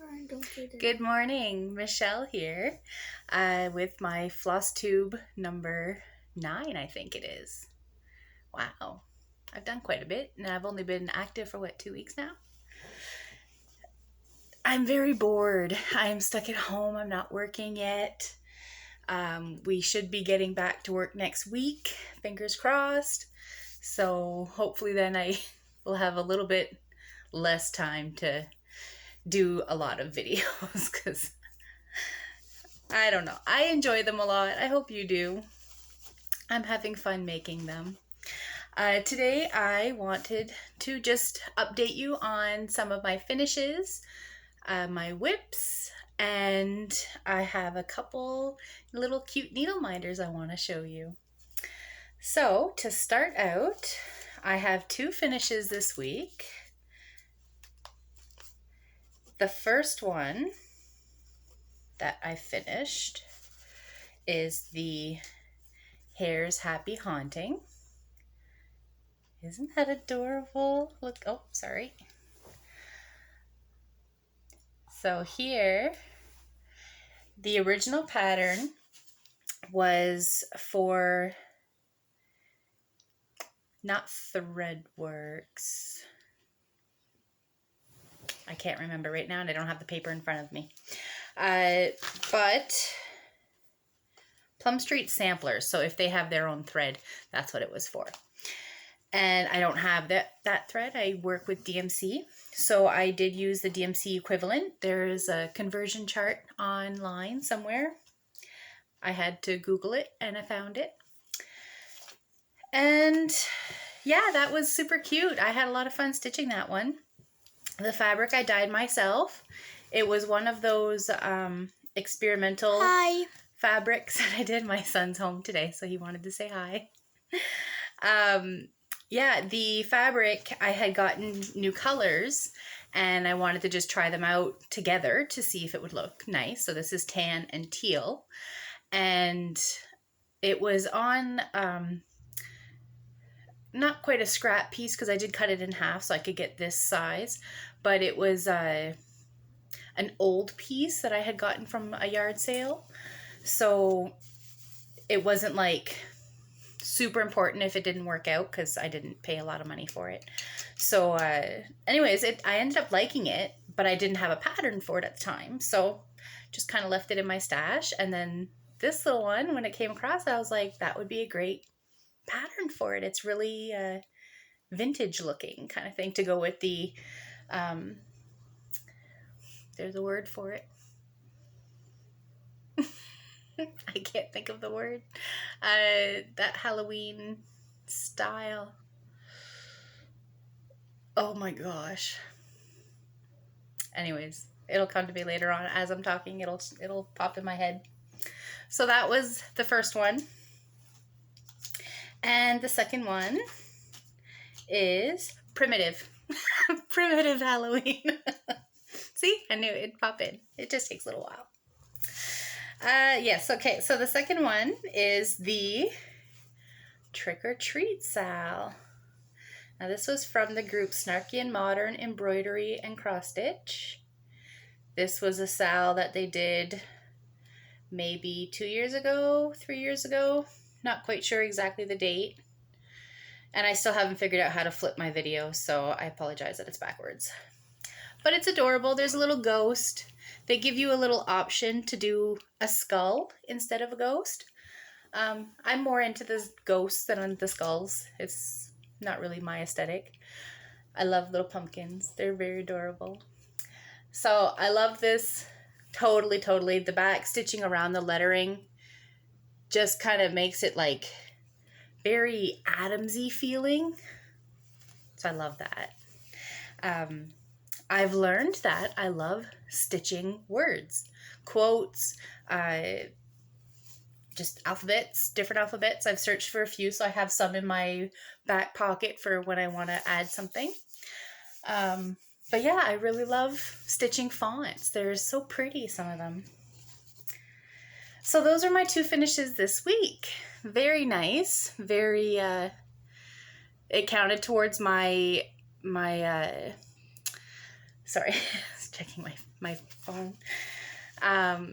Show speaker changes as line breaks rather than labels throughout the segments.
Sorry, don't say that.
Good morning, Michelle here with my Flosstube number 9, I think it is. Wow, I've done quite a bit and I've only been active for 2 weeks now? I'm very bored. I'm stuck at home. I'm not working yet. We should be getting back to work next week, fingers crossed. So hopefully then I will have a little bit less time to do a lot of videos because I don't know. I enjoy them a lot. I hope you do. I'm having fun making them. Today I wanted to just update you on some of my finishes, my whips, and I have a couple little cute needle minders I want to show you. So to start out, I have 2 finishes this week. The first one that I finished is the Hare's Happy Haunting. Isn't that adorable? Look, oh, sorry. So here, the original pattern was for, not Threadworks. I can't remember right now and I don't have the paper in front of me. But Plum Street Samplers, so if they have their own thread, that's what it was for. And I don't have that thread. I work with DMC, so I did use the DMC equivalent. There's a conversion chart online somewhere. I had to Google it and I found it. And yeah, that was super cute. I had a lot of fun stitching that one. The fabric I dyed myself. It was one of those experimental fabrics that I did. My son's home today, so he wanted to say hi. Yeah, the fabric, I had gotten new colors and I wanted to just try them out together to see if it would look nice. So this is tan and teal. And it was on, not quite a scrap piece because I did cut it in half so I could get this size. But it was an old piece that I had gotten from a yard sale. So it wasn't like super important if it didn't work out because I didn't pay a lot of money for it. So anyways, I ended up liking it, but I didn't have a pattern for it at the time. So just kind of left it in my stash. And then this little one, when it came across, I was like, that would be a great pattern for it. It's really vintage looking kind of thing to go with the, there's a word for it. I can't think of the word. That Halloween style. Oh my gosh. Anyways, it'll come to me later on as I'm talking. It'll pop in my head. So that was the first one. And the second one is Primitive. Primitive Halloween. See, I knew it'd pop in. It just takes a little while. Yes, okay, so the second one is the Trick or Treat Sal. Now this was from the group Snarky and Modern Embroidery and Cross Stitch. This was a sal that they did maybe 2 years ago, 3 years ago. Not quite sure exactly the date. And I still haven't figured out how to flip my video, so I apologize that it's backwards. But it's adorable. There's a little ghost. They give you a little option to do a skull instead of a ghost. I'm more into the ghosts than on the skulls. It's not really my aesthetic. I love little pumpkins. They're very adorable. So I love this totally. The back stitching around the lettering just kind of makes it like very Adamsy feeling. So I love that. I've learned that I love stitching words, quotes, just alphabets, different alphabets. I've searched for a few, so I have some in my back pocket for when I want to add something. But yeah, I really love stitching fonts. They're so pretty, some of them. So those are my 2 finishes this week. Very nice. Very, it counted towards my sorry, I was checking my phone.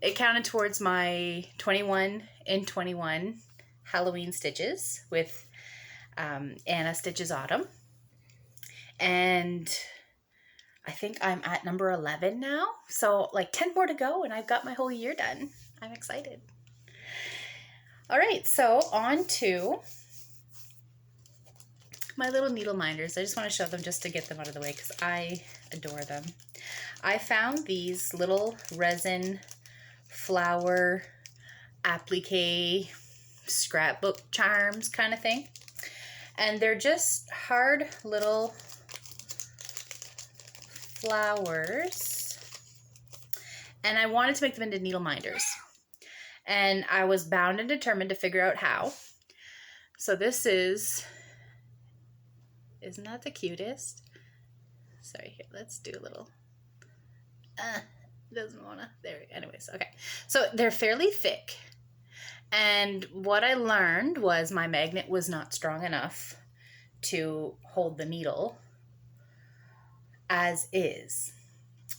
It counted towards my 21 in 21 Halloween stitches with Anna Stitches Autumn. And I think I'm at number 11 now. So like 10 more to go and I've got my whole year done. I'm excited. All right, so on to my little needle minders. I just want to show them just to get them out of the way because I adore them. I found these little resin flower applique scrapbook charms kind of thing. And they're just hard little flowers. And I wanted to make them into needle minders. And I was bound and determined to figure out how. So this is... Isn't that the cutest? Sorry, here, let's do a little... doesn't wanna... There we go. Anyways, okay. So they're fairly thick. And what I learned was my magnet was not strong enough to hold the needle as is.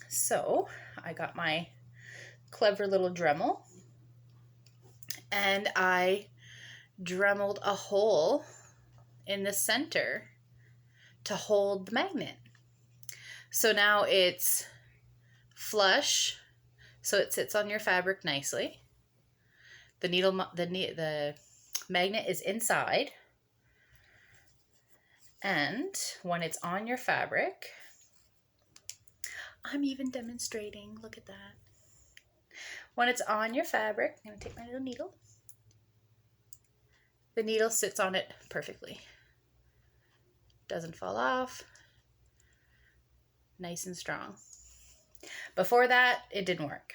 So I got my clever little Dremel and I Dremeled a hole in the center to hold the magnet. So now it's flush, so it sits on your fabric nicely. The magnet is inside, and when it's on your fabric, I'm even demonstrating, look at that. When it's on your fabric, I'm going to take my little needle. The needle sits on it perfectly. Doesn't fall off. Nice and strong. Before that, it didn't work.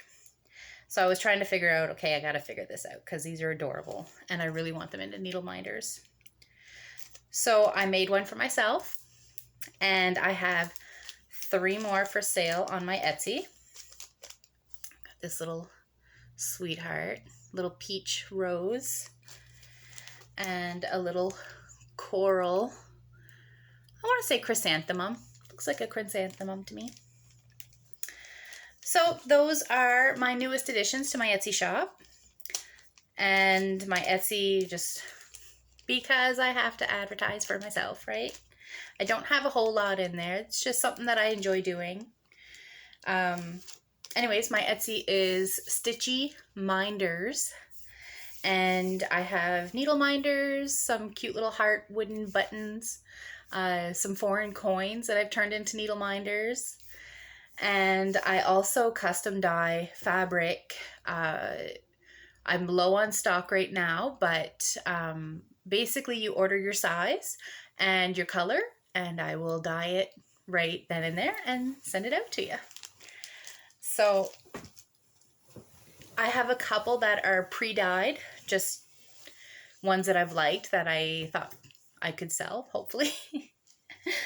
So I was trying to figure out, okay, I got to figure this out because these are adorable and I really want them into needle minders. So I made one for myself and I have 3 more for sale on my Etsy. Got this little sweetheart, little peach rose, and a little coral, I want to say chrysanthemum. Looks like a chrysanthemum to me. So those are my newest additions to my Etsy shop. And my Etsy, just because I have to advertise for myself, right? I don't have a whole lot in there. It's just something that I enjoy doing. Anyways, my Etsy is stitchonomydesigns. And I have needle minders, some cute little heart wooden buttons, some foreign coins that I've turned into needle minders. And I also custom dye fabric. I'm low on stock right now, but basically you order your size and your color, and I will dye it right then and there and send it out to you. So I have a couple that are pre-dyed, just ones that I've liked that I thought I could sell, hopefully.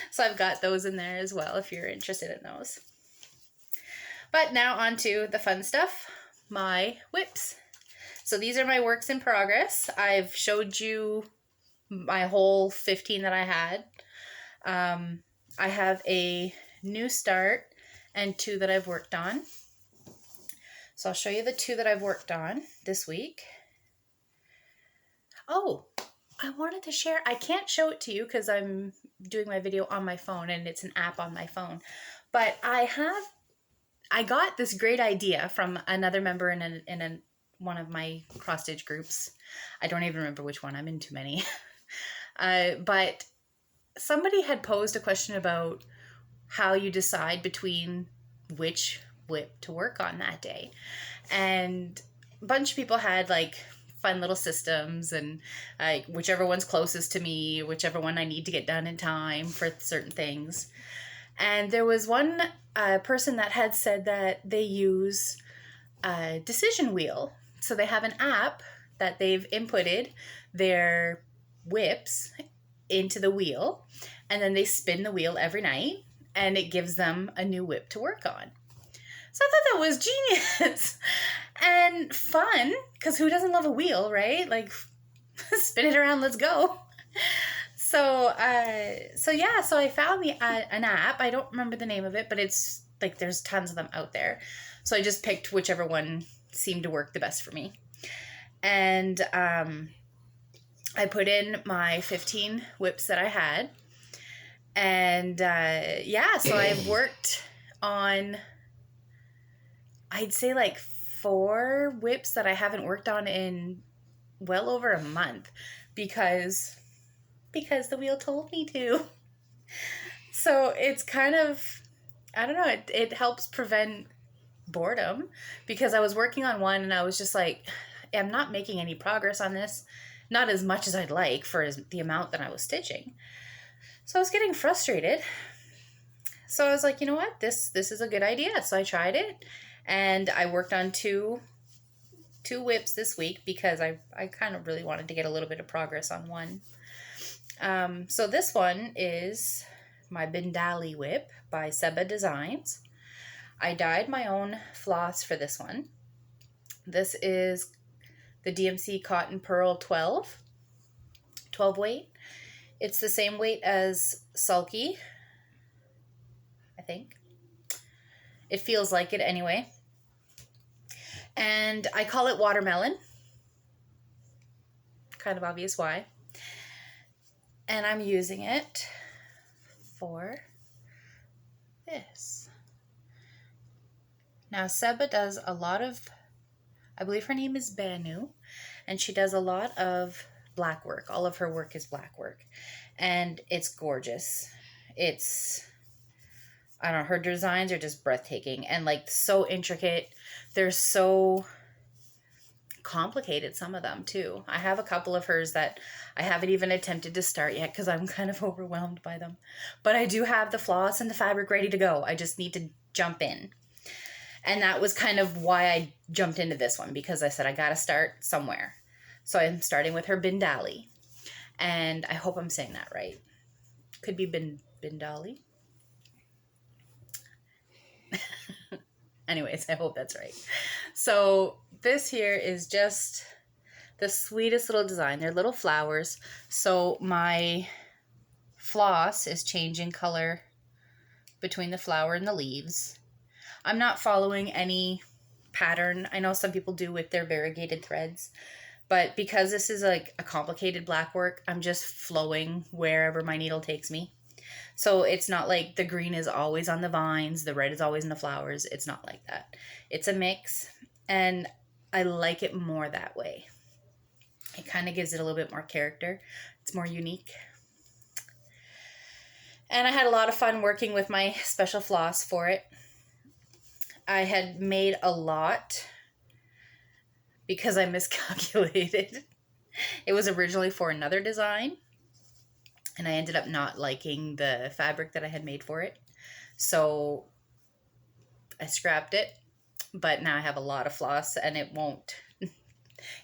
So I've got those in there as well if you're interested in those. But now on to the fun stuff, my whips. So these are my works in progress. I've showed you my whole 15 that I had. I have a new start and 2 that I've worked on. So I'll show you the 2 that I've worked on this week. Oh, I wanted to share. I can't show it to you because I'm doing my video on my phone and it's an app on my phone. But I got this great idea from another member in one of my cross stitch groups. I don't even remember which one. I'm in too many. But somebody had posed a question about how you decide between which whip to work on that day. And a bunch of people had like fun little systems and whichever one's closest to me, whichever one I need to get done in time for certain things. And there was one person that had said that they use a decision wheel. So they have an app that they've inputted their whips into the wheel, and then they spin the wheel every night, and it gives them a new whip to work on. So I thought that was genius and fun, because who doesn't love a wheel, right? Like, spin it around, let's go. So I found an app. I don't remember the name of it, but it's like there's tons of them out there. So I just picked whichever one seemed to work the best for me. And I put in my 15 whips that I had. And yeah, so I've worked on, I'd say like 4 whips that I haven't worked on in well over a month because the wheel told me to. So it's kind of, I don't know, it helps prevent boredom, because I was working on one and I was just like, I'm not making any progress on this, not as much as I'd like for the amount that I was stitching. So I was getting frustrated. So I was like, you know what, this is a good idea. So I tried it, and I worked on two whips this week because I kind of really wanted to get a little bit of progress on one. So this one is my Bendali whip by Designs. I dyed my own floss for this one. This is the DMC Cotton Pearl 12 weight. It's the same weight as Sulky, I think. It feels like it anyway. And I call it watermelon. Kind of obvious why. And I'm using it for this. Now, Seba does a lot of, I believe her name is Banu, and she does a lot of black work. All of her work is black work, and it's gorgeous. It's, I don't know, her designs are just breathtaking and like so intricate. They're so complicated, some of them too. I have a couple of hers that I haven't even attempted to start yet because I'm kind of overwhelmed by them. But I do have the floss and the fabric ready to go. I just need to jump in. And that was kind of why I jumped into this one, because I said I gotta start somewhere. So I'm starting with her Bendali. And I hope I'm saying that right. Could be Bendali. Anyways, I hope that's right. So this here is just the sweetest little design. They're little flowers. So my floss is changing color between the flower and the leaves. I'm not following any pattern. I know some people do with their variegated threads, but because this is like a complicated black work, I'm just flowing wherever my needle takes me. So it's not like the green is always on the vines, the red is always in the flowers. It's not like that. It's a mix, and I like it more that way. It kind of gives it a little bit more character. It's more unique. And I had a lot of fun working with my special floss for it. I had made a lot because I miscalculated. It was originally for another design, and I ended up not liking the fabric that I had made for it. So I scrapped it, but now I have a lot of floss, and it won't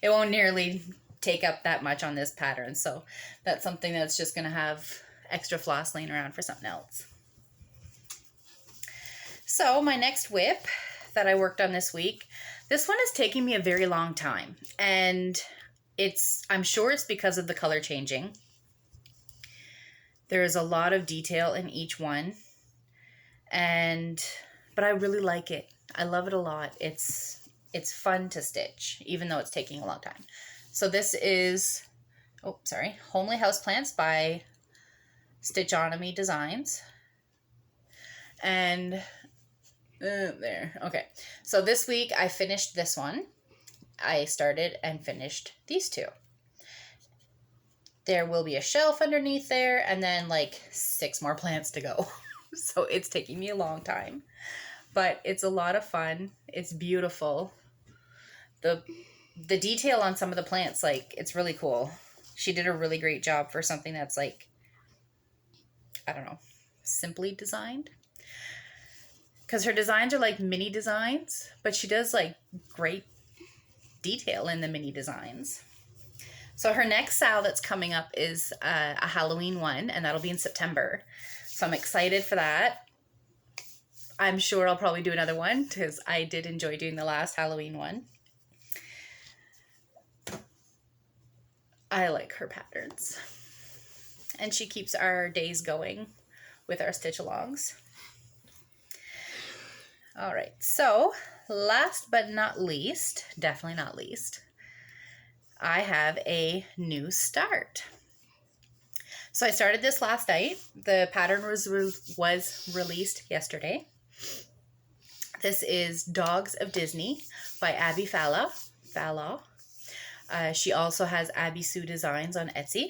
nearly take up that much on this pattern. So that's something that's just going to have extra floss laying around for something else. So my next whip that I worked on this week, this one is taking me a very long time, and I'm sure it's because of the color changing. There is a lot of detail in each one, but I really like it. I love it a lot. It's fun to stitch, even though it's taking a long time. So this is, Homely Houseplants by Stitchonomydesigns. And there. Okay. So this week I finished this one. I started and finished these two. There will be a shelf underneath there, and then like 6 more plants to go. So it's taking me a long time, but it's a lot of fun. It's beautiful. The detail on some of the plants, like, it's really cool. She did a really great job for something that's like, I don't know, simply designed. Because her designs are like mini designs, but she does like great detail in the mini designs. So her next sale that's coming up is a Halloween one, and that'll be in September. So I'm excited for that. I'm sure I'll probably do another one because I did enjoy doing the last Halloween one. I like her patterns. And she keeps our days going with our stitch alongs. All right, so last but not least, definitely not least, I have a new start. So I started this last night. The pattern was released yesterday. This is Dogs of Disney by Abby Falla. She also has Abby Sue Designs on Etsy.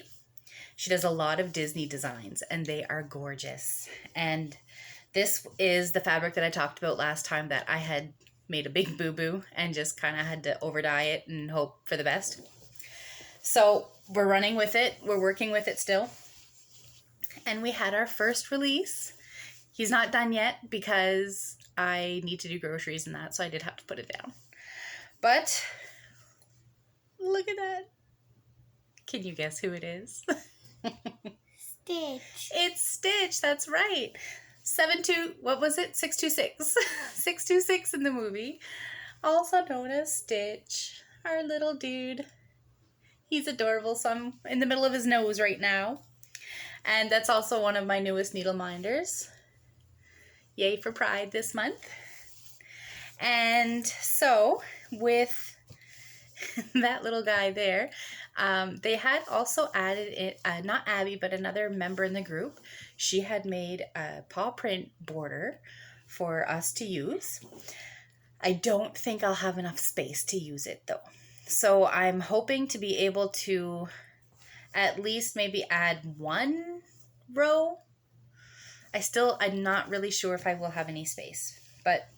She does a lot of Disney designs, and they are gorgeous. And this is the fabric that I talked about last time that I had made a big boo-boo and just kind of had to over-dye it and hope for the best. So we're running with it. We're working with it still. And we had our first release. He's not done yet because I need to do groceries and that, so I did have to put it down. But look at that. Can you guess who it is?
Stitch.
It's Stitch, that's right. 626. 626 in the movie. Also known as Stitch. Our little dude. He's adorable, so I'm in the middle of his nose right now. And that's also one of my newest needle minders. Yay for Pride this month. And so with that little guy there, they had also added it, not Abby, but another member in the group. She had made a paw print border for us to use. I don't think I'll have enough space to use it though. So I'm hoping to be able to at least maybe add one row. I'm not really sure if I will have any space, but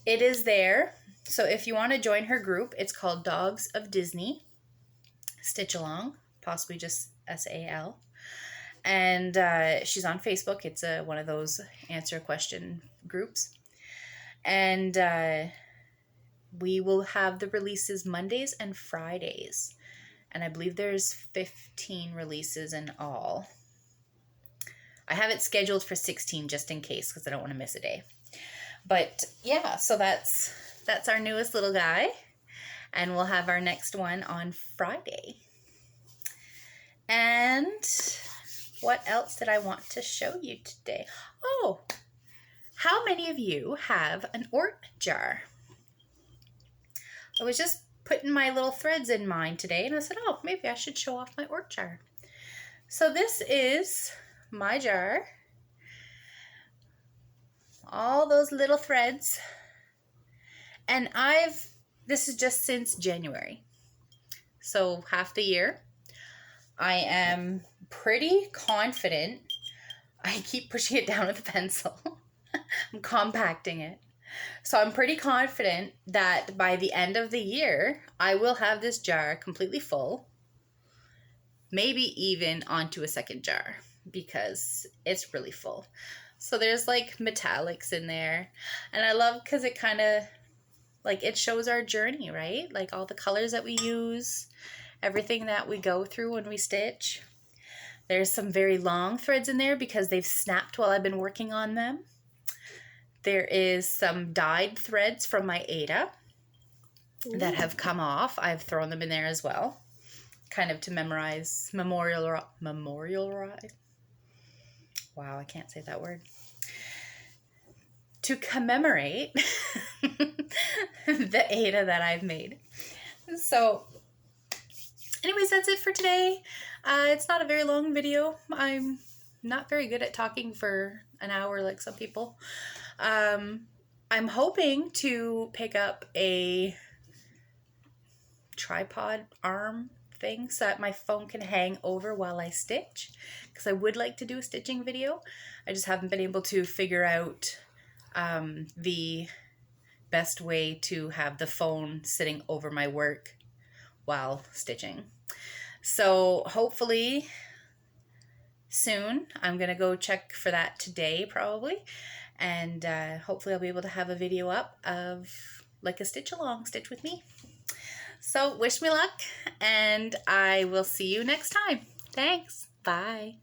it is there. So if you want to join her group, it's called Dogs of Disney Stitch Along, possibly just SAL. And she's on Facebook. It's one of those answer question groups. And we will have the releases Mondays and Fridays. And I believe there's 15 releases in all. I have it scheduled for 16 just in case because I don't want to miss a day. But yeah, so that's our newest little guy. And we'll have our next one on Friday. And what else did I want to show you today? Oh, how many of you have an Ort jar? I was just putting my little threads in mine today, and I said, oh, maybe I should show off my Ort jar. So this is my jar. All those little threads. And this is just since January. So half the year. I am pretty confident. I keep pushing it down with a pencil. I'm compacting it. So I'm pretty confident that by the end of the year, I will have this jar completely full. Maybe even onto a second jar because it's really full. So there's like metallics in there. And I love because it kind of like it shows our journey, right? Like all the colors that we use, everything that we go through when we stitch. There's some very long threads in there because they've snapped while I've been working on them. There is some dyed threads from my Ada that have come off. I've thrown them in there as well, kind of to memorialize. Wow, I can't say that word. To commemorate the Ada that I've made. So anyways, that's it for today. It's not a very long video. I'm not very good at talking for an hour like some people. I'm hoping to pick up a tripod arm thing so that my phone can hang over while I stitch, because I would like to do a stitching video. I just haven't been able to figure out the best way to have the phone sitting over my work while stitching. So hopefully soon. I'm gonna go check for that today probably, and hopefully I'll be able to have a video up of like a stitch along, stitch with me. So wish me luck, and I will see you next time. Thanks. Bye.